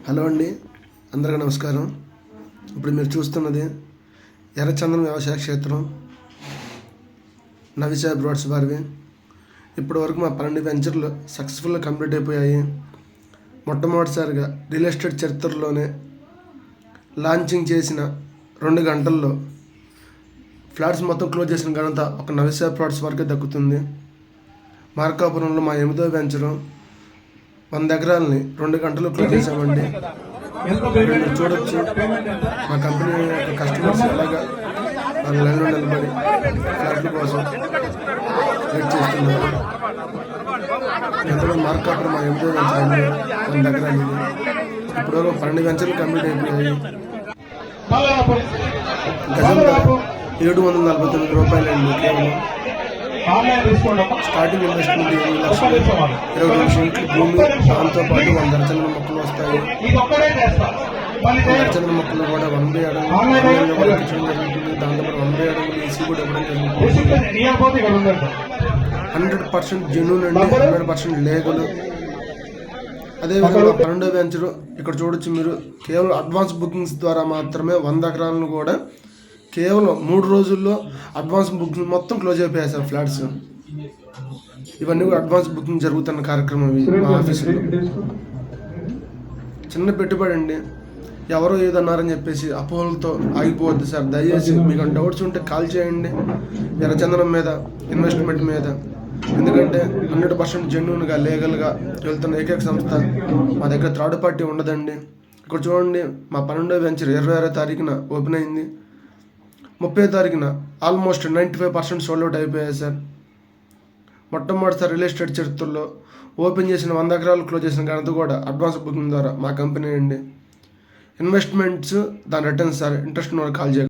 Hello అండి, అందరికీ నమస్కారం. ఇప్పుడు మీరు చూస్తున్నది ఎర్రచందనం వ్యవసాయ క్షేత్రం, నవిశా బ్రాడ్స్ వారివి. ఇప్పటి వరకు మా 12 వెంచర్లు సక్సెస్ఫుల్గా కంప్లీట్ అయిపోయాయి. మొట్టమొదటిసారిగా రియల్ ఎస్టేట్ చరిత్రలోనే లాంచింగ్ చేసిన 2 గంటల్లో ఫ్లాట్స్ మొత్తం క్లోజ్ చేసిన ఘనత ఒక నవిశా బ్రాడ్స్ వారికే దక్కుతుంది. మార్కాపురంలో మా 8వ వెంచరు 100 ఎకరాలని 2 గంటలు క్లోజ్ చేసామండి. మీరు చూడొచ్చు మా కంపెనీ యొక్క కస్టమర్స్ ఎలాగా వాళ్ళ లైన్లో నిలబడి ఫ్లాట్ల కోసం వెయిట్ చేస్తున్నారు. ఎంతలో మార్కాపురం మా 8వ వెంచర్ అండి, 100 ఎకరాలు. ఇప్పుడు 12 వెంచర్లు కంప్లీట్ అయిపోయాయి. గజం ధర 749 రూపాయలండి. కేవలం స్టార్టింగ్ ఇన్వెస్ట్మెంట్ 22 సెంట్లు భూమి, దాంతోపాటు 100 అరచందనం మొక్కలు వస్తాయి. అరచందనం మొక్కలు కూడా 1 అడుగులు కూడా ఇచ్చడం జరుగుతుంది. దాంతోపాటు 1 అడుగులు ఈసీ కూడా ఇవ్వడం జరుగుతుంది. 100% జెన్యూన్ అండి, 100% లీగల్. అదేవిధంగా 12వ వెంచరు ఇక్కడ చూడొచ్చు మీరు. కేవలం అడ్వాన్స్ బుకింగ్స్ ద్వారా మాత్రమే 100 ఎకరాలను కూడా కేవలం 3 రోజుల్లో అడ్వాన్స్ బుకింగ్ మొత్తం క్లోజ్ అయిపోయాయి సార్. ఫ్లాట్స్ ఇవన్నీ కూడా అడ్వాన్స్ బుకింగ్ జరుగుతున్న కార్యక్రమం మా ఆఫీసులో. చిన్న పెట్టుబడి అండి, ఎవరో ఏదన్నారని చెప్పేసి అపోహలతో ఆగిపోవద్దు సార్. దయచేసి మీకు డౌట్స్ ఉంటే కాల్ చేయండి ఎర్రచందనం మీద, ఇన్వెస్ట్మెంట్ మీద. ఎందుకంటే 100% జెన్యూన్గా లీగల్గా వెళ్తున్న ఏకైక సంస్థ. మా దగ్గర థర్డ్ పార్టీ ఉండదండి. ఇక్కడ చూడండి, మా 12వ వెంచర్ 26వ తారీఖున ఓపెన్ అయింది. 30వ తారీఖున ఆల్మోస్ట్ 95% సోల్డ్ అవుట్ అయిపోయాయి సార్. మొట్టమొదటిసారి రియల్ ఎస్టేట్ చరిత్రలో ఓపెన్ చేసిన 100 ఎకరాలు క్లోజ్ చేసిన ఘనత కూడా అడ్వాన్స్ బుకింగ్ ద్వారా మా కంపెనీ అండి. ఇన్వెస్ట్మెంట్స్ దాని రిటర్న్స్ సార్. ఇంట్రెస్ట్ ఉన్న కాల్ చేయండి.